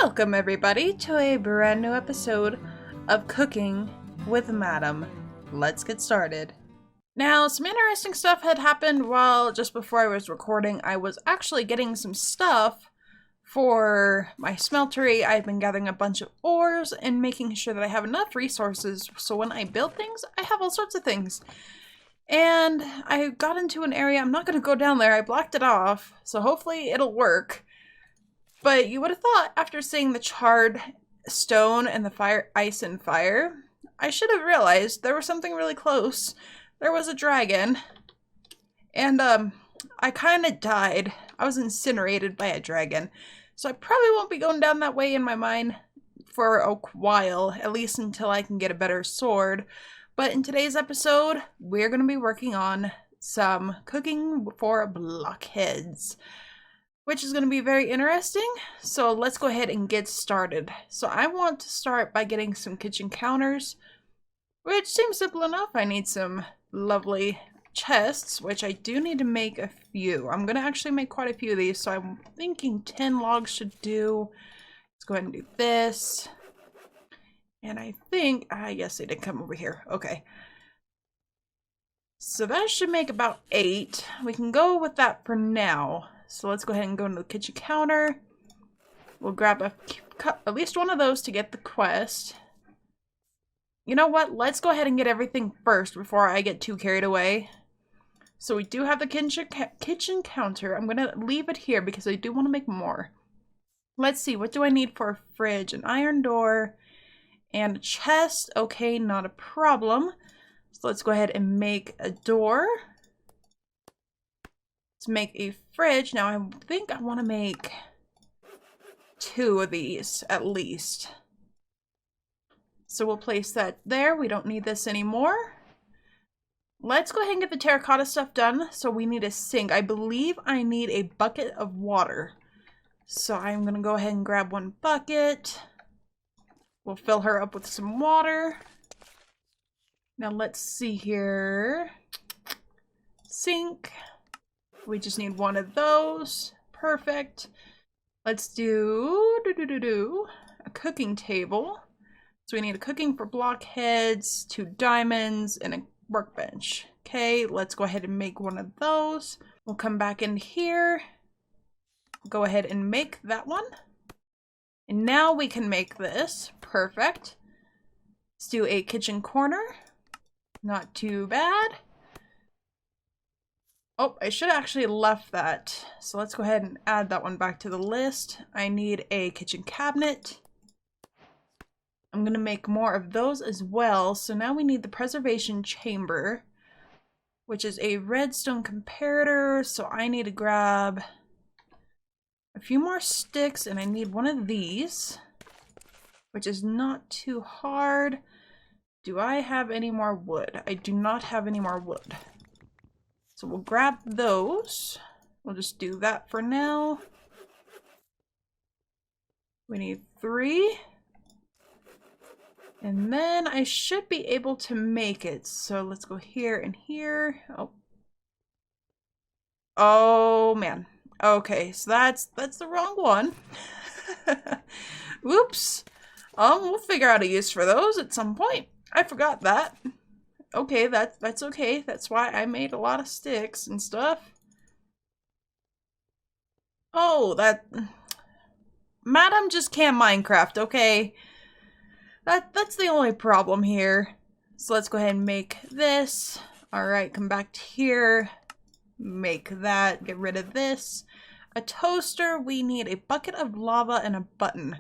Welcome everybody to a brand new episode of Cooking with Madam. Let's get started. Now, some interesting stuff had happened while just before I was recording. I was actually getting some stuff for my smeltery. I've been gathering a bunch of ores and making sure that I have enough resources so when I build things, I have all sorts of things. And I got into an area, I'm not going to go down there, I blocked it off, so hopefully it'll work. But you would have thought, after seeing the charred stone and the fire, ice and fire, I should have realized there was something really close. There was a dragon. And, I kind of died. I was incinerated by a dragon. So I probably won't be going down that way in my mind for a while, at least until I can get a better sword. But in today's episode, we're going to be working on some cooking for blockheads, which is going to be very interesting. So let's go ahead and get started. So I want to start by getting some kitchen counters, which seems simple enough. I need some lovely chests, which I do need to make a few. I'm going to actually make quite a few of these, so I'm thinking 10 logs should do. Let's go ahead and do this. And I think, yes, they did come over here. Okay. So that should make about 8. We can go with that for now. So let's go ahead and go into the kitchen counter. We'll grab at least one of those to get the quest. You know what? Let's go ahead and get everything first before I get too carried away. So we do have the kitchen counter. I'm going to leave it here because I do want to make more. Let's see. What do I need for a fridge? An iron door and a chest. Okay, not a problem. So let's go ahead and make a door. Let's make a fridge. Now I think I want to make 2 of these at least. So we'll place that there. We don't need this anymore. Let's go ahead and get the terracotta stuff done. So we need a sink. I believe I need a bucket of water. So I'm going to go ahead and grab 1 bucket. We'll fill her up with some water. Now let's see here. Sink. We just need 1 of those. Perfect. Let's do a cooking table. So we need a cooking for blockheads, 2 diamonds, and a workbench. Okay, let's go ahead and make 1 of those. We'll come back in here. Go ahead and make that one. And now we can make this. Perfect. Let's do a kitchen corner. Not too bad. Oh, I should have actually left that. So let's go ahead and add that one back to the list. I need a kitchen cabinet. I'm going to make more of those as well. So now we need the preservation chamber, which is a redstone comparator. So I need to grab a few more sticks and I need 1 of these, which is not too hard. Do I have any more wood? I do not have any more wood. So we'll grab those. We'll just do that for now. We need 3. And then I should be able to make it. So let's go here and here. Oh man. Okay, so that's the wrong one. Whoops. We'll figure out a use for those at some point. I forgot that. Okay, that's okay. That's why I made a lot of sticks and stuff. Oh, Madam just can't Minecraft, okay? That's the only problem here. So let's go ahead and make this. Alright, come back to here. Make that. Get rid of this. A toaster. We need a bucket of lava and a button.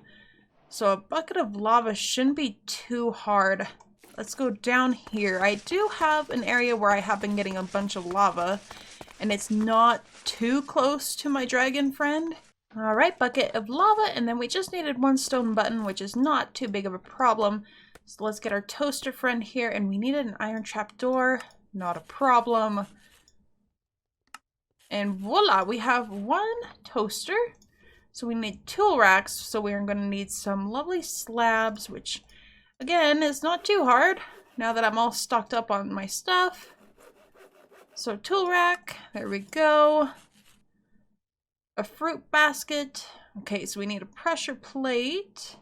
So a bucket of lava shouldn't be too hard. Let's go down here. I do have an area where I have been getting a bunch of lava, and it's not too close to my dragon friend. Alright, bucket of lava, and then we just needed 1 stone button, which is not too big of a problem. So let's get our toaster friend here, and we needed an iron trap door. Not a problem. And voila, we have 1 toaster. So we need tool racks, so we're going to need some lovely slabs, which again is not too hard now that I'm all stocked up on my stuff. So tool rack, there we go. a fruit basket. Okay, so we need a pressure plate.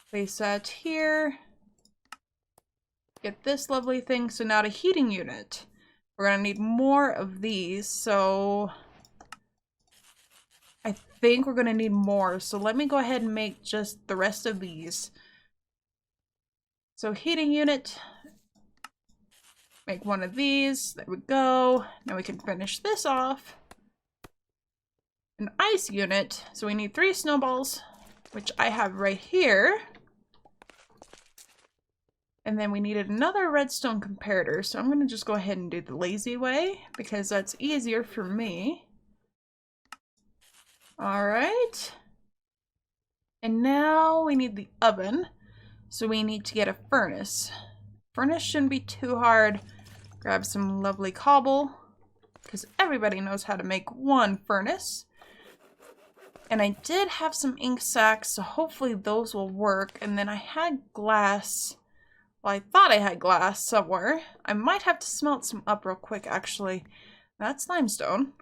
Place that here. Get this lovely thing. So now the heating unit. We're gonna need more of these, so I think we're gonna need more. So let me go ahead and make just the rest of these. So heating unit, make one of these. There we go. Now we can finish this off. An ice unit. So we need 3 snowballs, which I have right here. And then we needed another redstone comparator. So I'm going to just go ahead and do the lazy way because that's easier for me. All right. And now we need the oven. So we need to get a furnace. Furnace shouldn't be too hard. Grab some lovely cobble because everybody knows how to make one furnace. And I did have some ink sacks, so hopefully those will work. And then I had glass. Well, I thought I had glass somewhere. I might have to smelt some up real quick, actually. That's limestone.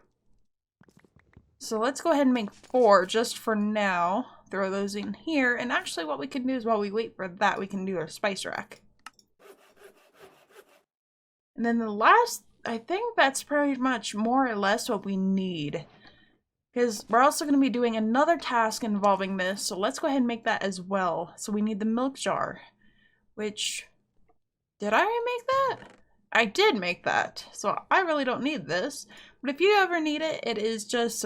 So let's go ahead and make 4 just for now. Throw those in here. And actually what we can do is while we wait for that, we can do our spice rack. And then the last, I think that's pretty much more or less what we need. Because we're also going to be doing another task involving this, so let's go ahead and make that as well. So we need the milk jar, which, did I make that? I did make that, so I really don't need this. But if you ever need it, it is just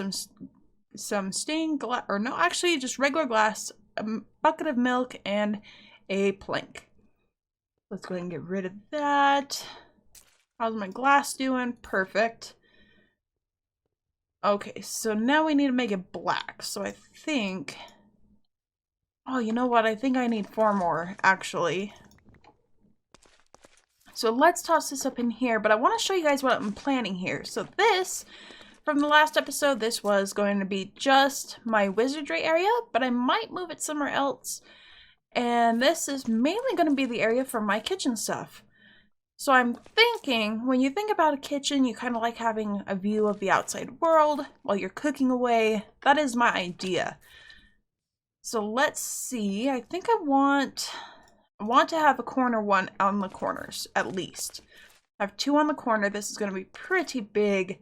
some stained glass, or no, actually just regular glass, a bucket of milk, and a plank. Let's go ahead and get rid of that. How's my glass doing? Perfect. Okay, so now we need to make it black. So I think... Oh, you know what? I think I need 4 more, actually. So let's toss this up in here, but I want to show you guys what I'm planning here. So this, from the last episode, this was going to be just my wizardry area, but I might move it somewhere else. And this is mainly going to be the area for my kitchen stuff. So I'm thinking, when you think about a kitchen, you kind of like having a view of the outside world while you're cooking away. That is my idea. So let's see. I think I want to have a corner one on the corners, at least. I have 2 on the corner. This is going to be pretty big.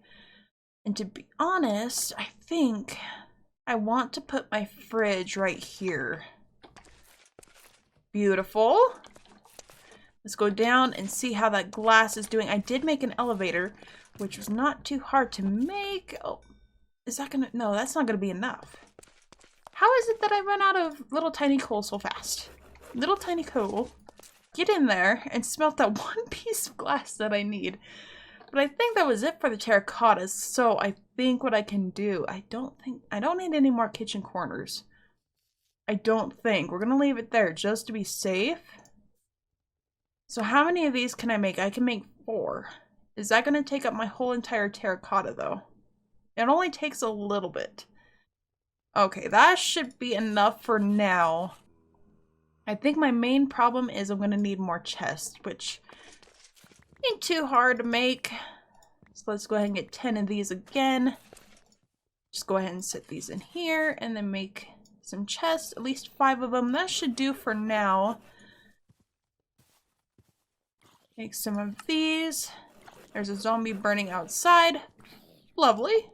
And to be honest, I think I want to put my fridge right here. Beautiful. Let's go down and see how that glass is doing. I did make an elevator, which was not too hard to make. Oh, is that gonna... No, that's not gonna be enough. How is it that I run out of little tiny coal so fast? Little tiny coal. Get in there and smelt that 1 piece of glass that I need. But I think that was it for the terracottas. So I think what I can do, I don't need any more kitchen corners. I don't think. We're gonna leave it there just to be safe. So how many of these can I make? I can make 4. Is that going to take up my whole entire terracotta though? It only takes a little bit. Okay, that should be enough for now. I think my main problem is I'm going to need more chests, which ain't too hard to make. So let's go ahead and get 10 of these again. Just go ahead and set these in here and then make some chests, at least 5 of them. That should do for now. Make some of these. There's a zombie burning outside. Lovely.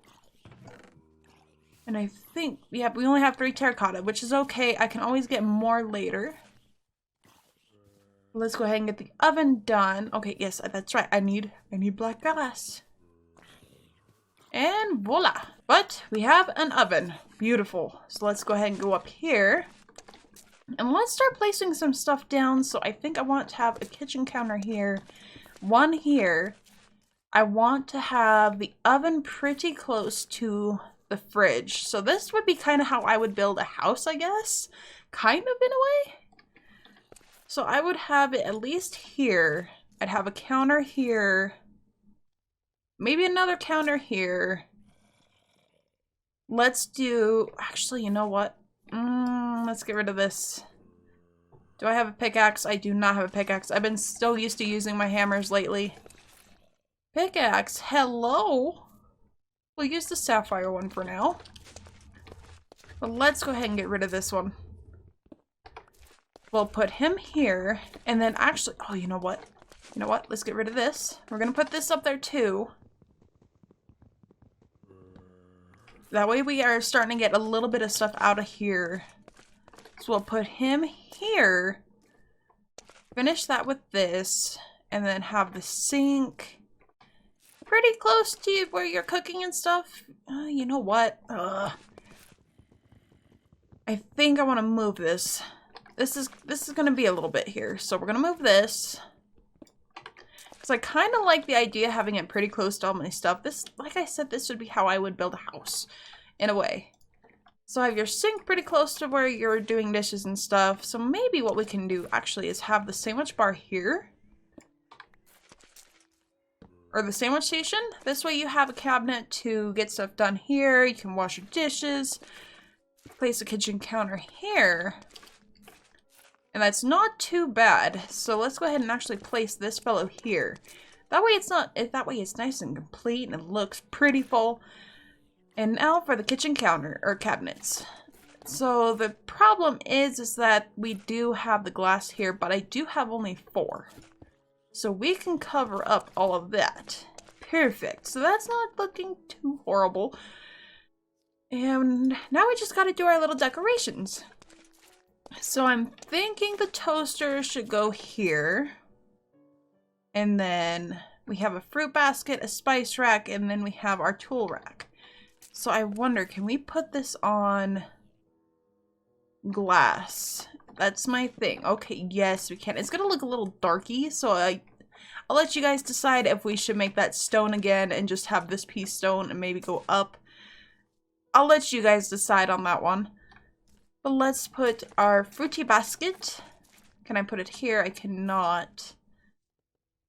And I think, yeah, we only have 3 terracotta, which is okay. I can always get more later. Let's go ahead and get the oven done. Okay, yes, that's right. I need black glass. And voila. But we have an oven. Beautiful. So let's go ahead and go up here. And let's start placing some stuff down. So I think I want to have a kitchen counter here. 1 here. I want to have the oven pretty close to the fridge. So this would be kind of how I would build a house, I guess. Kind of in a way. So I would have it at least here. I'd have a counter here. Maybe another counter here. Let's do... Actually, you know what? Let's get rid of this. Do I have a pickaxe? I do not have a pickaxe. I've been so used to using my hammers lately. Pickaxe, hello? We'll use the sapphire one for now. But let's go ahead and get rid of this one. We'll put him here, and then actually, oh, you know what? You know what? Let's get rid of this. We're gonna put this up there too. That way we are starting to get a little bit of stuff out of here. So we'll put him here. Finish that with this, and then have the sink pretty close to where you're cooking and stuff. You know what? I think I want to move this. This is gonna be a little bit here, so we're gonna move this. Cause I kind of like the idea of having it pretty close to all my stuff. This, like I said, this would be how I would build a house, in a way. So have your sink pretty close to where you're doing dishes and stuff. So maybe what we can do actually is have the sandwich bar here. Or the sandwich station. This way you have a cabinet to get stuff done here. You can wash your dishes. Place a kitchen counter here. And that's not too bad. So let's go ahead and actually place this fellow here. That way it's not, that way it's nice and complete and it looks pretty full. And now for the kitchen counter, or cabinets. So the problem is that we do have the glass here, but I do have only 4. So we can cover up all of that. Perfect. So that's not looking too horrible. And now we just gotta do our little decorations. So I'm thinking the toaster should go here. And then we have a fruit basket, a spice rack, and then we have our tool rack. So I wonder, can we put this on glass? That's my thing. Okay, yes, we can. It's gonna look a little darky, so I'll let you guys decide if we should make that stone again and just have this piece stone and maybe go up. I'll let you guys decide on that one. But let's put our fruity basket. Can I put it here? I cannot.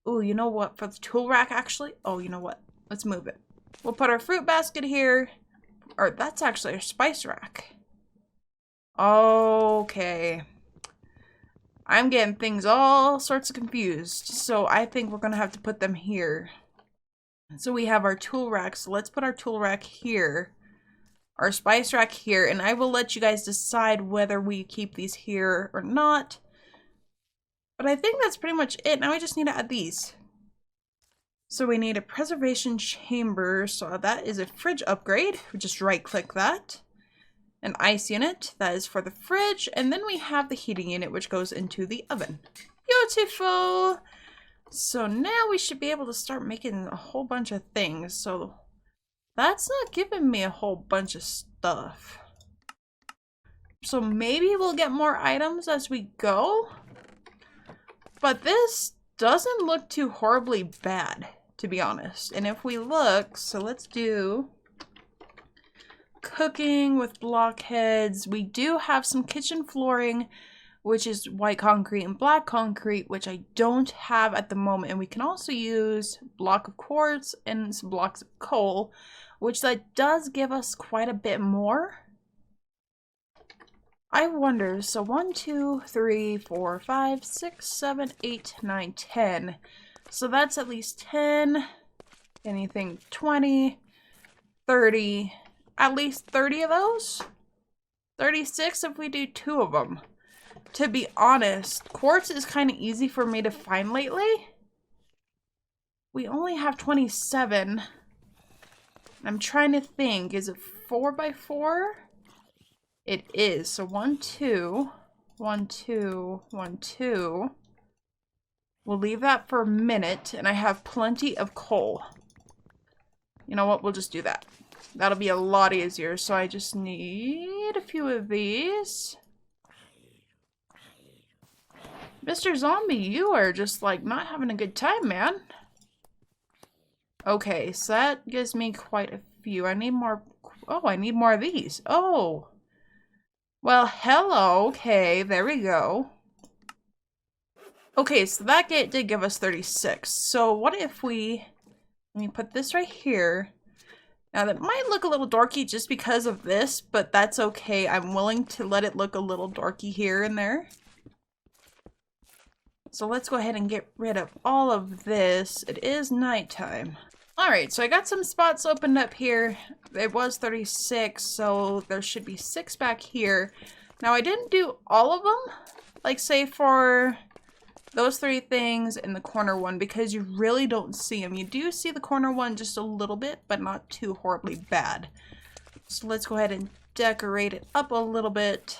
Oh, you know what? For the tool rack, actually? Oh, you know what? Let's move it. We'll put our fruit basket here. Or that's actually a spice rack. Okay. I'm getting things all sorts of confused. So I think we're going to have to put them here. So we have our tool rack. So let's put our tool rack here. Our spice rack here. And I will let you guys decide whether we keep these here or not. But I think that's pretty much it. Now we just need to add these. So we need a preservation chamber. So that is a fridge upgrade. We just right click that. An ice unit. That is for the fridge. And then we have the heating unit, which goes into the oven. Beautiful. So now we should be able to start making a whole bunch of things. So that's not giving me a whole bunch of stuff. So maybe we'll get more items as we go. But this doesn't look too horribly bad, to be honest. And if we look, so let's do cooking with blockheads. We do have some kitchen flooring, which is white concrete and black concrete, which I don't have at the moment. And we can also use block of quartz and some blocks of coal, which that does give us quite a bit more. I wonder, so 1, 2, 3, 4, 5, 6, 7, 8, 9, 10. So that's at least 10, anything 20, 30, at least 30 of those? 36 if we do 2 of them. To be honest, quartz is kind of easy for me to find lately. We only have 27. I'm trying to think, is it 4 by 4? It is. So 1, 2, 1, 2, 1, 2. We'll leave that for a minute, and I have plenty of coal. You know what? We'll just do that. That'll be a lot easier. So I just need a few of these. Mr. Zombie, you are just like not having a good time, man. Okay, so that gives me quite a few. I need more. Oh, I need more of these. Oh. Well, hello. Okay, there we go. Okay, so that did give us 36. So what if we, let me put this right here. Now that might look a little dorky just because of this, but that's okay. I'm willing to let it look a little dorky here and there. So let's go ahead and get rid of all of this. It is nighttime. Alright, so I got some spots opened up here. It was 36, so there should be 6 back here. Now, I didn't do all of them, like say for those 3 things and the corner one, because you really don't see them. You do see the corner one just a little bit, but not too horribly bad. So let's go ahead and decorate it up a little bit.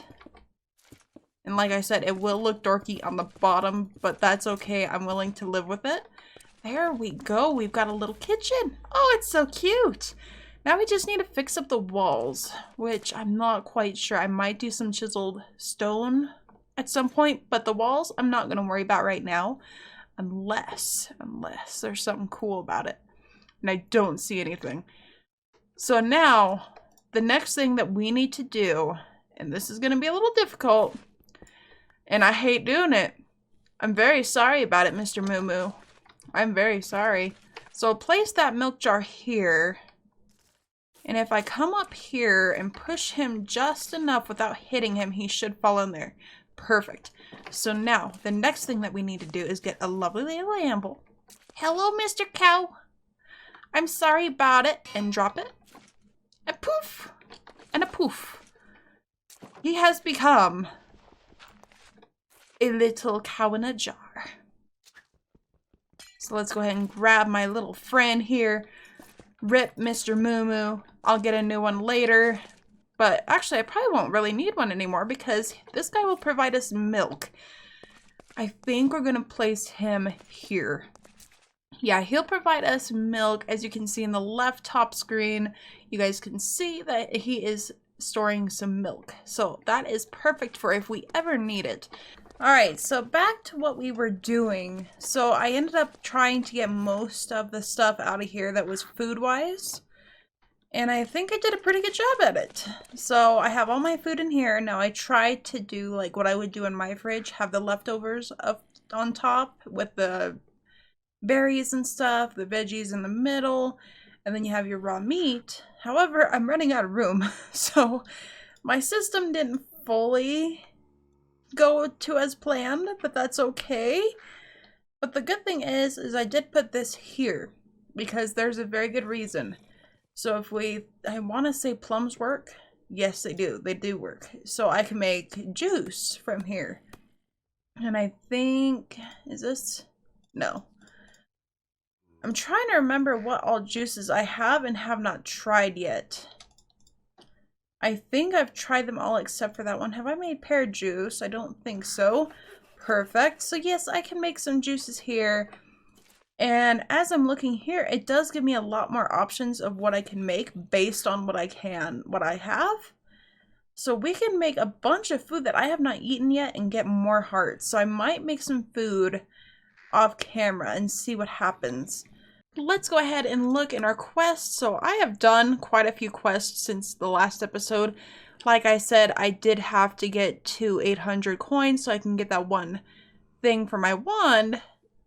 And like I said, it will look dorky on the bottom, but that's okay. I'm willing to live with it. There we go. We've got a little kitchen. Oh, it's so cute. Now we just need to fix up the walls, which I'm not quite sure. I might do some chiseled stone at some point, but the walls I'm not going to worry about right now unless there's something cool about it. And I don't see anything. So now the next thing that we need to do, and this is going to be a little difficult, and I hate doing it. I'm very sorry about it, Mr. Moo Moo. I'm very sorry. So I'll place that milk jar here. And if I come up here and push him just enough without hitting him, he should fall in there. Perfect. So now, the next thing that we need to do is get a lovely little amble. Hello, Mr. Cow. I'm sorry about it. And drop it. And poof. And a poof. He has become a little cow in a jar. So let's go ahead and grab my little friend here. Rip Mr. Moo Moo. I'll get a new one later. But actually, I probably won't really need one anymore because this guy will provide us milk. I think we're going to place him here. Yeah, he'll provide us milk. As you can see in the left top screen, you guys can see that he is storing some milk. So that is perfect for if we ever need it. Alright, so back to what we were doing. So I ended up trying to get most of the stuff out of here that was food-wise. And I think I did a pretty good job at it. So I have all my food in here. Now I tried to do like what I would do in my fridge. Have the leftovers up on top with the berries and stuff. The veggies in the middle. And then you have your raw meat. However, I'm running out of room. So my system didn't fully go to as planned, but that's okay. But the good thing is I did put this here because there's a very good reason. So if I want to say plums work, yes they do. They do work. So I can make juice from here. And I think, is this? No. I'm trying to remember what all juices I have and have not tried yet. I think I've tried them all except for that one. Have I made pear juice? I don't think so. Perfect. So yes, I can make some juices here. And as I'm looking here, it does give me a lot more options of what I can make based on what I have. So we can make a bunch of food that I have not eaten yet and get more hearts. So I might make some food off camera and see what happens. Let's go ahead and look in our quests. So I have done quite a few quests since the last episode. Like I said, I did have to get to 800 coins so I can get that one thing for my wand,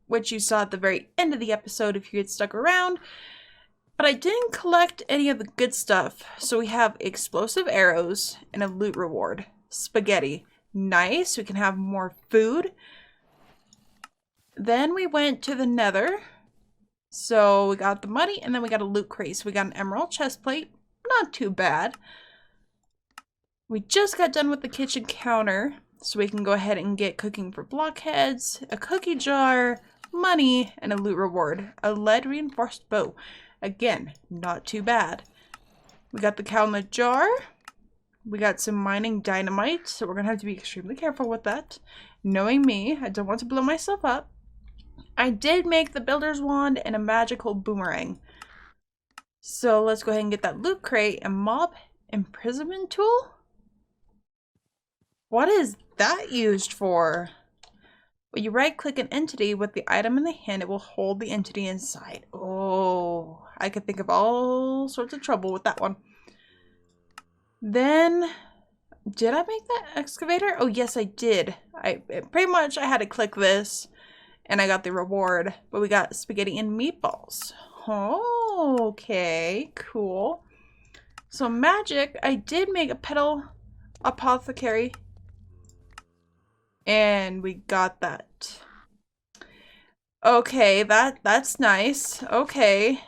which you saw at the very end of the episode if you had stuck around. But I didn't collect any of the good stuff. So we have explosive arrows and a loot reward. Spaghetti. Nice. We can have more food. Then we went to the Nether. So we got the money and then we got a loot crate. So we got an emerald chest plate. Not too bad. We just got done with the kitchen counter. So we can go ahead and get cooking for blockheads, a cookie jar, money, and a loot reward. A lead reinforced bow. Again, not too bad. We got the cow in the jar. We got some mining dynamite. So we're going to have to be extremely careful with that. Knowing me, I don't want to blow myself up. I did make the builder's wand and a magical boomerang. So let's go ahead and get that loot crate and mob imprisonment tool. What is that used for? When you right click an entity with the item in the hand, it will hold the entity inside. Oh, I could think of all sorts of trouble with that one. Then, did I make that excavator? Oh yes, I did. Pretty much I had to click this. And I got the reward, but we got spaghetti and meatballs. Oh, okay, cool. So magic, I did make a petal apothecary. And we got that. Okay, that's nice. Okay.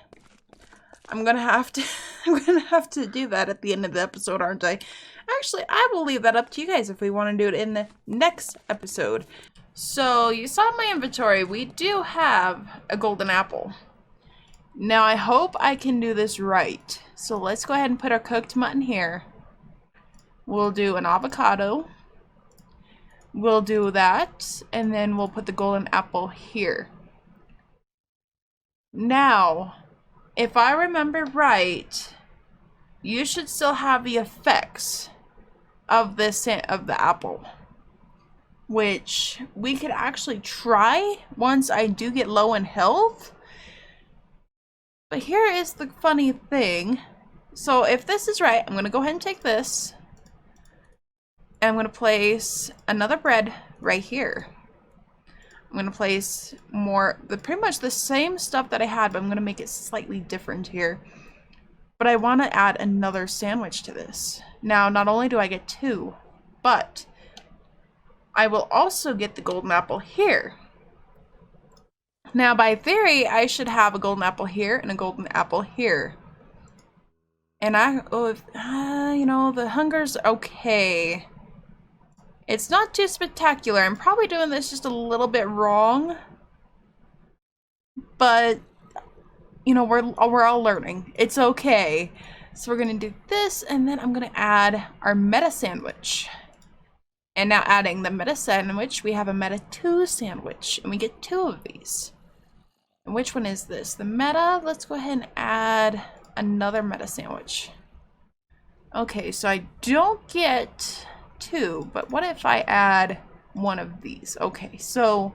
I'm gonna have to I'm gonna have to do that at the end of the episode, aren't I? Actually, I will leave that up to you guys if we want to do it in the next episode. So you saw in my inventory, we do have a golden apple. Now I hope I can do this right. So let's go ahead and put our cooked mutton here. We'll do an avocado. We'll do that, and then we'll put the golden apple here. Now, if I remember right, you should still have the effects of the apple, which we could actually try once I do get low in health. But here is the funny thing. So if this is right, I'm gonna go ahead and take this, and I'm gonna place another bread right here. I'm gonna place pretty much the same stuff that I had, but I'm gonna make it slightly different here. But I want to add another sandwich to this. Now, not only do I get 2, but I will also get the golden apple here. Now, by theory, I should have a golden apple here and a golden apple here. And you know, the hunger's okay. It's not too spectacular. I'm probably doing this just a little bit wrong. But, you know, we're all learning. It's okay. So we're going to do this, and then I'm going to add our meta sandwich. And now adding the meta sandwich, we have a meta 2 sandwich. And we get 2 of these. And which one is this? The meta? Let's go ahead and add another meta sandwich. Okay, so I don't get 2, but what if I add one of these? Okay, so,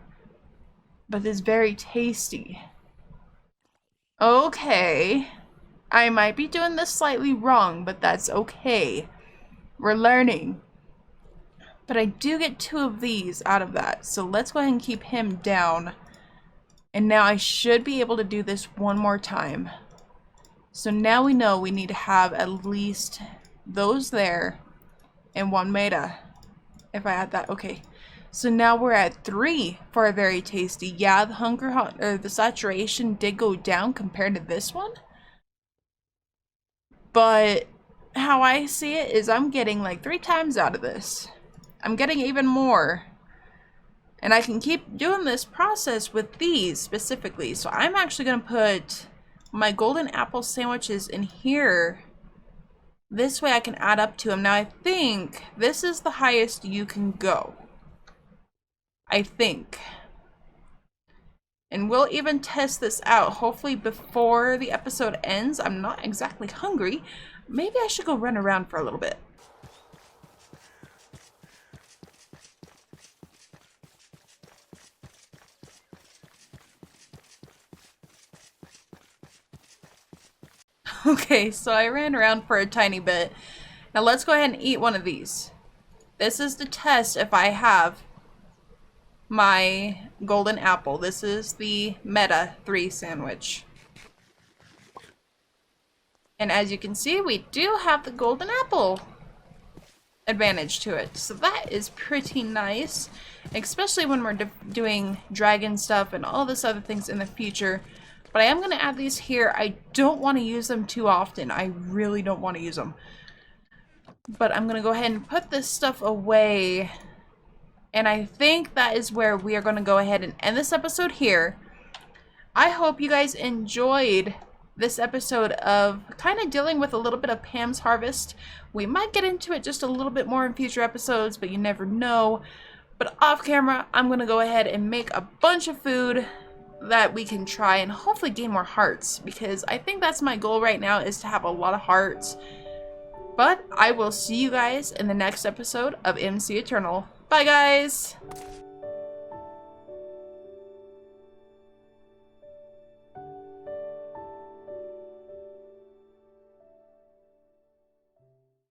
but it's very tasty. Okay, I might be doing this slightly wrong, but that's okay. We're learning. But I do get 2 of these out of that, so let's go ahead and keep him down. And now I should be able to do this one more time. So now we know we need to have at least those there and 1 meta. If I add that, okay. So now we're at 3 for a very tasty. Yeah, the saturation did go down compared to this one. But how I see it is I'm getting like 3 times out of this. I'm getting even more. And I can keep doing this process with these specifically. So I'm actually going to put my golden apple sandwiches in here. This way I can add up to them. Now I think this is the highest you can go. I think. And we'll even test this out. Hopefully before the episode ends. I'm not exactly hungry. Maybe I should go run around for a little bit. Okay, so I ran around for a tiny bit. Now let's go ahead and eat one of these. This is to test if I have my golden apple. This is the Meta 3 sandwich. And as you can see, we do have the golden apple advantage to it. So that is pretty nice, especially when we're doing dragon stuff and all this other things in the future. But I am going to add these here. I don't want to use them too often. I really don't want to use them. But I'm going to go ahead and put this stuff away. And I think that is where we are going to go ahead and end this episode here. I hope you guys enjoyed this episode of kind of dealing with a little bit of Pam's Harvest. We might get into it just a little bit more in future episodes, but you never know. But off camera, I'm going to go ahead and make a bunch of food that we can try and hopefully gain more hearts, because I think that's my goal right now, is to have a lot of hearts. But I will see you guys in the next episode of MC Eternal. Bye guys!